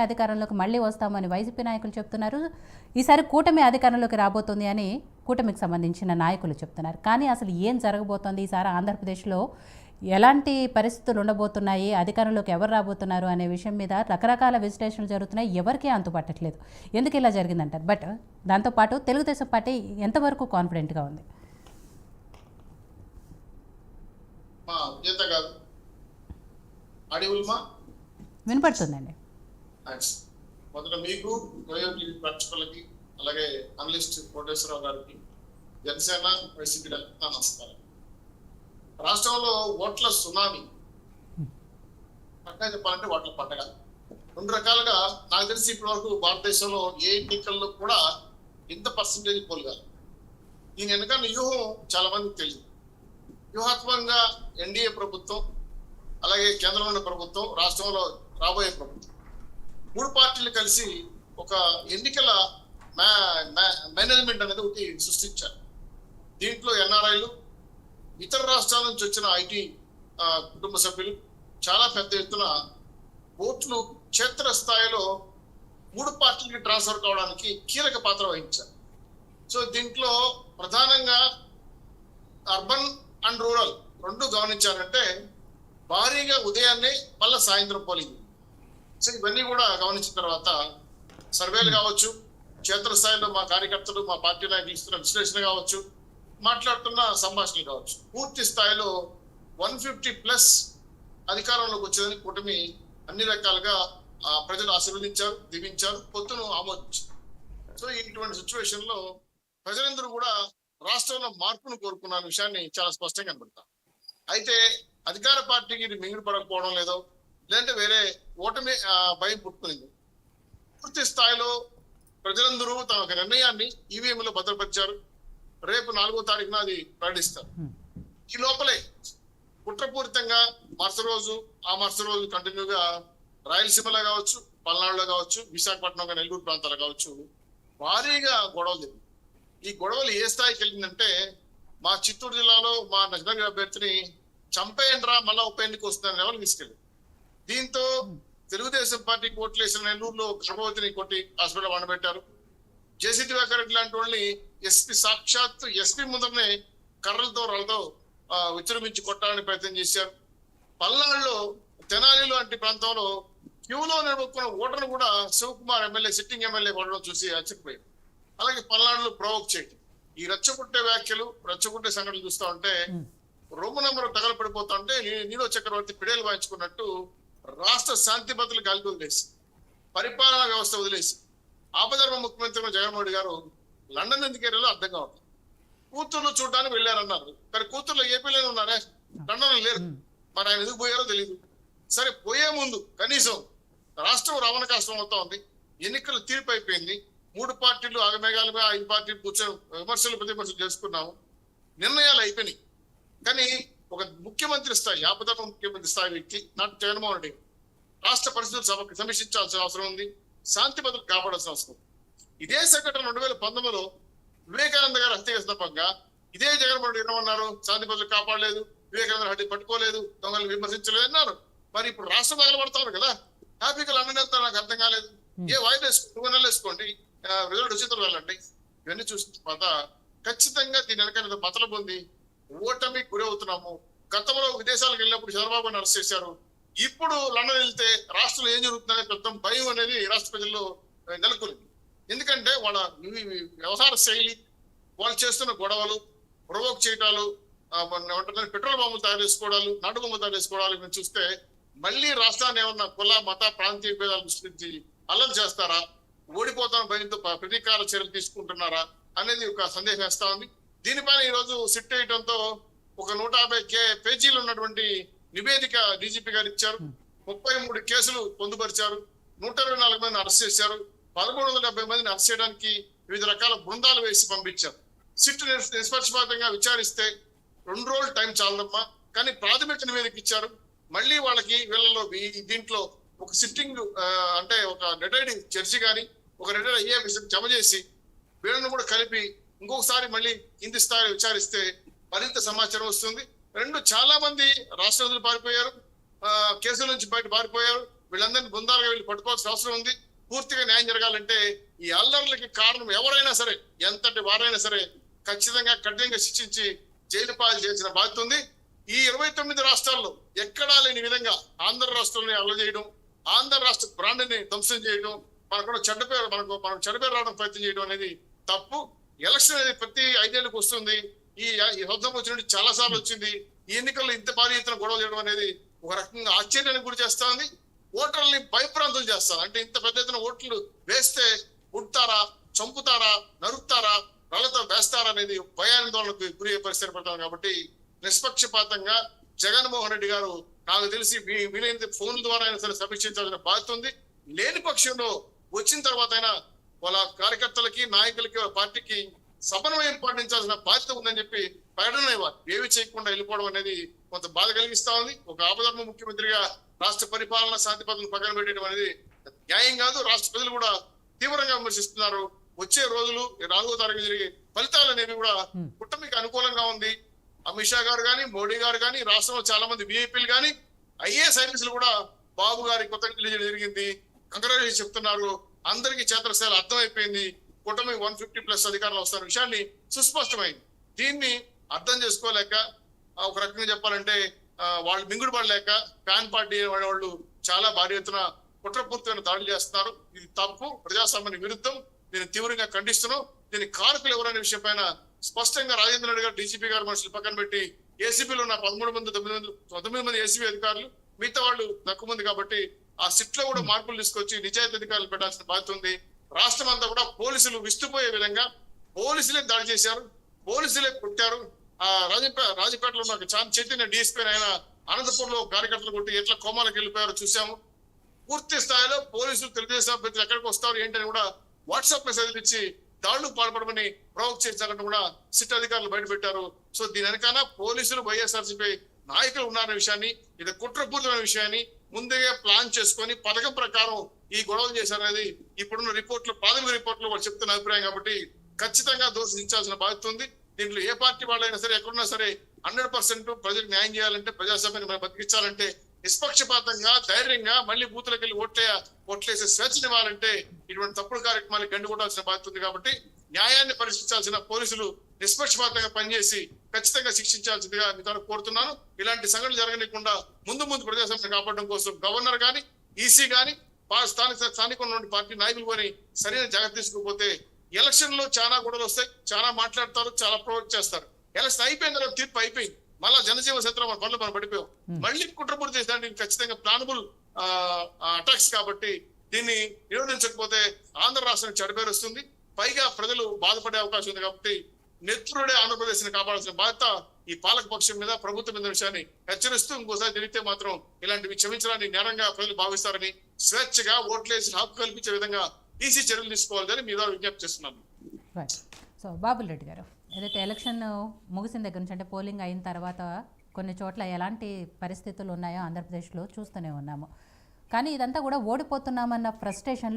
అధికారంలోకి మళ్ళీ వస్తామని వైసీపీ నాయకులు చెప్తున్నారు. ఈసారి కూటమి అధికారంలోకి రాబోతుంది అని కూటమికి సంబంధించిన నాయకులు చెప్తున్నారు. కానీ అసలు ఏం జరగబోతోంది, ఈసారి ఆంధ్రప్రదేశ్లో ఎలాంటి పరిస్థితులు ఉండబోతున్నాయి, అధికారంలోకి ఎవరు రాబోతున్నారు అనే విషయం మీద రకరకాల విశ్లేషణలు జరుగుతున్నాయి. ఎవరికీ అంతుపట్టట్లేదు. ఎందుకు ఇలా జరిగిందంటారు. బట్ దాంతోపాటు తెలుగుదేశం పార్టీ ఎంతవరకు కాన్ఫిడెంట్గా ఉంది? వినపడుతుందండి. మొదట మీకు ప్రేక్షకులకి అలాగే అనలిస్ట్ కోటేశ్వరరావు గారికి జనసేన వైసీపీ నమస్కారం. రాష్ట్రంలో ఓట్ల సునామీ, పక్కన చెప్పాలంటే ఓట్ల పండగ. రెండు రకాలుగా నాకు తెలిసి ఇప్పటి వరకు భారతదేశంలో ఏ ఎన్నికల్లో కూడా ఇంత పర్సంటేజ్ పోలుగారు. దీని వెనకాల వ్యూహం చాలా మందికి తెలియదు. వ్యూహాత్మకంగా ఎన్డీఏ ప్రభుత్వం, అలాగే కేంద్రంలో ఉన్న ప్రభుత్వం, రాష్ట్రంలో రాబోయే ప్రభుత్వం, మూడు పార్టీలు కలిసి ఒక ఎన్నికల మేనేజ్మెంట్ అనేది ఒకటి సృష్టించారు. దీంట్లో ఎన్ఆర్ఐలు, ఇతర రాష్ట్రాల నుంచి వచ్చిన ఐటీ కుటుంబ సభ్యులు చాలా పెద్ద ఎత్తున ఓట్లు క్షేత్రస్థాయిలో మూడు పార్టీలకి ట్రాన్స్ఫర్ కావడానికి కీలక పాత్ర వహించారు. సో దీంట్లో ప్రధానంగా అర్బన్ అండ్ రూరల్ రెండు గమనించారంటే భారీగా ఉదయాన్నే మళ్ళీ సాయంత్రం పోలింగ్. సో ఇవన్నీ కూడా గమనించిన తర్వాత సర్వేలు కావచ్చు, క్షేత్రస్థాయిలో మా కార్యకర్తలు, మా పార్టీ నాయకులు ఇస్తున్న విశ్లేషణ కావచ్చు, మాట్లాడుతున్న సంభాషణలు కావచ్చు, పూర్తి స్థాయిలో 150+ అధికారంలోకి వచ్చేదని కూటమి అన్ని రకాలుగా ప్రజలు ఆశీర్వదించారు, దీవించారు, పొత్తును ఆమోదించారు. సో ఇటువంటి సిచ్యువేషన్ లో ప్రజలందరూ కూడా రాష్ట్రంలో మార్పును కోరుకున్న విషయాన్ని చాలా స్పష్టంగా కనబడతాం. అయితే అధికార పార్టీకి ఇది మింగుడు పడకపోవడం లేదో, లేదంటే వేరే ఓటమి భయం పుట్టుకుంది. పూర్తి స్థాయిలో ప్రజలందరూ తమ నిర్ణయాన్ని ఈవీఎంలో భద్రపరిచారు. రేపు 4వ తారీఖున అది ప్రకటిస్తారు. ఈ లోపలే కుట్రపూరితంగా మరుసటి రోజు కంటిన్యూగా రాయలసీమలో కావచ్చు, పల్నాడులో కావచ్చు, విశాఖపట్నం, నెల్లూరు ప్రాంతాలు కావచ్చు, భారీగా గొడవలు జరిగింది. ఈ గొడవలు ఏ స్థాయికి వెళ్ళిందంటే, మా చిత్తూరు జిల్లాలో మా నగర అభ్యర్థిని చంపేయండ్రా మళ్ళా ఉప ఎన్నిక వస్తుందని ఎవరు తీసుకెళ్ళి, దీంతో తెలుగుదేశం పార్టీకి ఓట్లు వేసిన నెల్లూరులో గర్భవతిని కొట్టి హాస్పిటల్ వండబెట్టారు. జేసీ దివాకర్ లాంటి వాళ్ళని సాక్షాత్తు ఎస్పీ ముందరనే కర్రలతో రాళ్ళతో విజృంభించి కొట్టాలని ప్రయత్నం చేశారు. పల్నాడులో తెనాలి లాంటి ప్రాంతంలో క్యూలో నిలబడుకున్న ఓటర్ను కూడా శివకుమార్ ఎమ్మెల్యే, సిట్టింగ్ ఎమ్మెల్యే కొట్టడం చూసి ఆశ్చర్యపోయారు. అలాగే పల్నాడులో ప్రొవోక్ చేయడం, ఈ రెచ్చగొట్టే వ్యాఖ్యలు, రెచ్చగొట్టే సంఘటనలు చూస్తా ఉంటే రొమ్ము నెంబర్ తగలపడిపోతా ఉంటే నీలో చక్రవర్తి పిడేలు వాయించుకున్నట్టు రాష్ట్ర శాంతి భద్రతలు గాలికి వదిలేసి, పరిపాలనా వ్యవస్థ వదిలేసి, ఆపధర్మ ముఖ్యమంత్రి జగన్మోహన్ రెడ్డి గారు లండన్ ఎందుకు ఏరియాలో అర్థం కావట్లేదు. కూతుర్లు చూడడానికి వెళ్ళారన్నారు, కానీ కూతుర్లు ఏపీలోనే ఉన్నారే, లండన్ లేరు. మరి ఆయన ఎందుకు పోయారో తెలియదు. సరే, పోయే ముందు కనీసం రాష్ట్రం రవాణా కష్టం అవుతా ఉంది, ఎన్నికలు తీర్పు అయిపోయింది, మూడు పార్టీలు ఆగమేఘాలుగా 5 పార్టీలు కూర్చొని ప్రతివిమర్శలు చేసుకున్నాము, నిర్ణయాలు అయిపోయినాయి. కానీ ఒక ముఖ్యమంత్రి స్థాయి, ఆపధర్మ ముఖ్యమంత్రి స్థాయి వ్యక్తి నాటి జగన్మోహన్ రెడ్డి రాష్ట్ర పరిస్థితులు సమీక్షించాల్సిన అవసరం ఉంది, శాంతి భద్రత కాపాడాల్సిన అవసరం ఉంది. ఇదే సంఘటన 2019లో వివేకానంద గారు హత్య సందర్భంగా ఇదే జగన్మోహన్ రెడ్డి ఏమన్నారు, శాంతి భద్రత కాపాడలేదు, వివేకానంద హత్య పట్టుకోలేదు, దొంగలు విమర్శించలేదు అన్నారు. మరి ఇప్పుడు రాష్ట్రం తగలబడతారు కదా, హ్యాపీగా లండన్ వెళ్తారు. నాకు అర్థం కాలేదు. ఏ వాయిదా వేసుకోండి, 2 నెలలు వేసుకోండి, రిజల్ట్ వచ్చిన వెళ్ళండి. ఇవన్నీ చూసిన తర్వాత ఖచ్చితంగా దీని వెనక బతల పొంది ఓటమి గురి అవుతున్నాము. గతంలో విదేశాలకు వెళ్ళినప్పుడు చంద్రబాబు అరెస్ట్ చేశారు. ఇప్పుడు లండన్ వెళ్తే రాష్ట్రంలో ఏం జరుగుతుందనే పెద్ద భయం అనేది రాష్ట్ర ప్రజల్లో నెలకొంది. ఎందుకంటే వాళ్ళ వ్యవహార శైలి, వాళ్ళు చేస్తున్న గొడవలు, ప్రొవోక్ చేయటాలు, పెట్రోల్ బాంబులు తయారు చేసుకోవడాలు, నాటు బొమ్మలు తయారు చేసుకోవడాలు ఇవన్నీ చూస్తే మళ్ళీ రాష్ట్రాన్ని ఏమన్నా కుల, మత, ప్రాంతీయ భేదాలు సృష్టించి అల్లరి చేస్తారా, ఓడిపోతాన భయంతో ప్రతీకార చర్యలు తీసుకుంటున్నారా అనేది ఒక సందేహం వేస్తా ఉంది. దీనిపైన ఈ రోజు సిట్ వేయడంతో ఒక 150 పేజీలు ఉన్నటువంటి నివేదిక డీజీపీ గారు ఇచ్చారు. 33 కేసులు పొందుపరిచారు, 124 మందిని అరెస్ట్ చేశారు, 1170 మందిని అరెస్ట్ చేయడానికి వివిధ రకాల బృందాలు వేసి పంపించారు. సిట్ నిష్పక్షపాతంగా విచారిస్తే 2 రోజులు టైం చాలదమ్మా, కానీ ప్రాథమిక నివేదిక ఇచ్చారు. మళ్ళీ వాళ్ళకి వీళ్ళలో దీంట్లో ఒక సిట్టింగ్ అంటే ఒక రిటైర్డ్ జడ్జి కానీ ఒక రిటైర్డ్ ఐఏఎస్ జమ చేసి వీళ్ళను కూడా కలిపి ఇంకొకసారి మళ్ళీ కింది స్థాయిలో విచారిస్తే మరింత సమాచారం వస్తుంది. చాలా మంది రాష్ట్రం వదిలి పారిపోయారు, కేసుల నుంచి బయట పారిపోయారు. వీళ్ళందరినీ బృందాలుగా వెళ్ళి పట్టుకోవాల్సిన అవసరం ఉంది. పూర్తిగా న్యాయం జరగాలంటే ఈ అల్లర్లకి కారణం ఎవరైనా సరే, ఎంతటి వారైనా సరే ఖచ్చితంగా కఠినంగా శిక్షించి జైలు పాలు చేసిన బాధ్యత ఉంది. ఈ 29 రాష్ట్రాల్లో ఎక్కడా లేని విధంగా ఆంధ్ర రాష్ట్రంలో అల్లరి చేయడం, ఆంధ్ర రాష్ట్ర బ్రాండ్ని ధ్వంసం చేయడం, మనకు చెడ్డ పేరు రావడం ప్రయత్నం చేయడం అనేది తప్పు. ఎలక్షన్ అనేది ప్రతి 5 ఏళ్ళకి వస్తుంది. ఈ సంవత్సరం వచ్చినట్టు చాలా సార్లు వచ్చింది. ఈ ఎన్నికల్లో ఇంత భారీ ఎత్తున గొడవ చేయడం అనేది ఒక రకంగా ఆశ్చర్యానికి గురి చేస్తా ఉంది. ఓటర్లని భయప్రాంతం చేస్తారు. అంటే ఇంత పెద్ద ఎత్తున ఓట్లు వేస్తే ఉడతారా, చంపుతారా, నరుకుతారా, రాళ్లతో వేస్తారా అనేది భయాందోళనకు గురి అయ్యే పరిస్థితి పడతాం. కాబట్టి నిష్పక్షపాతంగా జగన్మోహన్ రెడ్డి గారు నాకు తెలిసి వీలైనంత ఫోన్ ద్వారా అయినా సరే సమీక్షించాల్సిన బాధ్యత ఉంది. లేని పక్షంలో వచ్చిన తర్వాత అయినా వాళ్ళ కార్యకర్తలకి, నాయకులకి, వాళ్ళ పార్టీకి సమన్వయం పాటించాల్సిన బాధ్యత ఉందని చెప్పి ప్రకటన ఇవ్వాలి. ఏవి చేయకుండా వెళ్ళిపోవడం అనేది కొంత బాధ కలిగిస్తా ఉంది. ఒక ఆపధర్మ ముఖ్యమంత్రిగా రాష్ట్ర పరిపాలన శాంతి భద్రతను పక్కన పెట్టడం అనేది న్యాయం కాదు. రాష్ట్ర ప్రజలు కూడా తీవ్రంగా విమర్శిస్తున్నారు. వచ్చే రోజులు 4వ తారీఖు జరిగే ఫలితాలు అనేవి కూడా కూటమికి అనుకూలంగా ఉంది. అమిత్ షా గారు కానీ, మోడీ గారు కానీ, రాష్ట్రంలో చాలా మంది విఐపీలు కానీ, ఐఏఎస్ ఐపీఎస్లు కూడా బాబు గారి కొత్త జరిగింది, కంగ్రాచులేషన్ చెప్తున్నారు. అందరికీ క్షేత్రస్థాయిలో అర్థమైపోయింది. కూటమి 150+ అధికారులు వస్తున్న విషయాన్ని సుస్పష్టమైంది. దీన్ని అర్థం చేసుకోలేక, ఒక రకంగా చెప్పాలంటే వాళ్ళు మింగుడు పడలేక ఫ్యాన్ పార్టీ వాళ్ళు చాలా భారీ ఎత్తున కుట్రపూర్తమైన దాడులు చేస్తున్నారు. ఇది తప్పు, ప్రజాస్వామ్యానికి విరుద్ధం. దీన్ని తీవ్రంగా ఖండిస్తున్నాం. దీని కారకులు ఎవరనే విషయం పైన స్పష్టంగా రాజేంద్ర రెడ్డి గారు, డీజీపీ గారు మనుషులు పక్కన పెట్టి ఏసీబీలో ఉన్న 19 మంది ఏసీబీ అధికారులు, మిగతా వాళ్ళు తక్కువ మంది కాబట్టి ఆ సిట్ లో కూడా మార్పులు తీసుకొచ్చి నిజాయితీ అధికారులు పెట్టాల్సిన బాధ్యత ఉంది. రాష్ట్రం అంతా కూడా పోలీసులు విస్తుపోయే విధంగా పోలీసులే దాడి చేశారు, పోలీసులే కొట్టారు. రాజపేటలో నాకు చైతన్య డిఎస్పీ ఆయన అనంతపూర్ లో కార్యకర్తలు కొట్టి ఎట్లా కోమాలకు వెళ్ళిపోయారో చూసాము. పూర్తి స్థాయిలో పోలీసులు తెలుగుదేశం అభ్యర్థులు ఎక్కడికి వస్తారు ఏంటని కూడా వాట్సాప్ మెసేజ్లు ఇచ్చి దాడులు పాల్పడమని ప్రవోక్ చేశారని కూడా సిట్ అధికారులు బయటపెట్టారు. సో దీని వెనకాల పోలీసులు, వైఎస్ఆర్సీపీ నాయకులు ఉన్నారనే విషయాన్ని, ఇది కుట్రపూరితమైన విషయాన్ని ముందుగా ప్లాన్ చేసుకొని పథకం ప్రకారం ఈ గొడవలు చేశారనేది ఇప్పుడున్న రిపోర్ట్లు, ప్రాథమిక రిపోర్ట్లు వాళ్ళు చెప్తున్న అభిప్రాయం. కాబట్టి ఖచ్చితంగా దోషించాల్సిన బాధ్యత ఉంది. దీంట్లో ఏ పార్టీ వాళ్ళైనా సరే, ఎక్కడున్నా సరే 100% ప్రజలకు న్యాయం చేయాలంటే, ప్రజాస్వామ్యాన్ని మనం బతికించాలంటే, నిష్పక్షపాతంగా ధైర్యంగా మళ్ళీ బూతులకు వెళ్ళి ఓట్లేసే స్వేచ్ఛనివ్వాలంటే ఇటువంటి తప్పుడు కార్యక్రమాలకు గండి కొట్టాల్సిన బాధ్యత ఉంది. కాబట్టి న్యాయాన్ని పరీక్షించాల్సిన పోలీసులు నిష్పక్షపాతంగా పనిచేసి ఖచ్చితంగా శిక్షించాల్సిందిగా మీతో కోరుతున్నాను. ఇలాంటి సంఘటనలు జరగకుండా ముందు ప్రజాస్వామ్యం కాపాడడం కోసం గవర్నర్ గాని, ఈసీ గాని, స్థానిక ఉన్నటువంటి పార్టీ నాయకులు కానీ సరైన జాగ్రత్త తీసుకోకపోతే ఎలక్షన్ లో చాలా గొడవలు వస్తాయి, చాలా మాట్లాడతారు, చాలా ప్రొవోక్ చేస్తారు. ఎలక్షన్ అయిపోయిన తర్వాత తీర్పు అయిపోయింది, మళ్ళా జనజీవన క్షేత్రం మన పనులు మనం పడిపోయాం. మళ్ళీ కుట్రపూర్తి చేసేదానికి ఖచ్చితంగా ప్లానబుల్ అటాక్స్. కాబట్టి దీన్ని నిరోధించకపోతే ఆంధ్ర రాష్ట్రానికి చెడపేరు వస్తుంది, పైగా ప్రజలు బాధపడే అవకాశం ఉంది. కాబట్టి నెత్రుడే ఆంధ్రప్రదేశ్ ని కాపాడాల్సిన బాధ్యత ఈ పాలక పక్షం మీద, ప్రభుత్వం మీద విషయాన్ని హెచ్చరిస్తూ, ఇంకోసారి జరిగితే మాత్రం ఇలాంటివి క్షమించడాన్ని నేరంగా ప్రజలు భావిస్తారని, స్వేచ్ఛగా ఓట్లేసి హక్కు కల్పించే విధంగా ఈసీ చర్యలు తీసుకోవాలని మీ ద్వారా విజ్ఞప్తి చేస్తున్నాను. సో బాబుల్ రెడ్డి గారు, ఏదైతే ఎలక్షన్ ముగిసిన దగ్గర నుంచి, అంటే పోలింగ్ అయిన తర్వాత కొన్ని చోట్ల ఎలాంటి పరిస్థితులు ఉన్నాయో ఆంధ్రప్రదేశ్లో చూస్తూనే ఉన్నాము. కానీ ఇదంతా కూడా ఓడిపోతున్నామన్న ఫ్రస్ట్రేషన్లో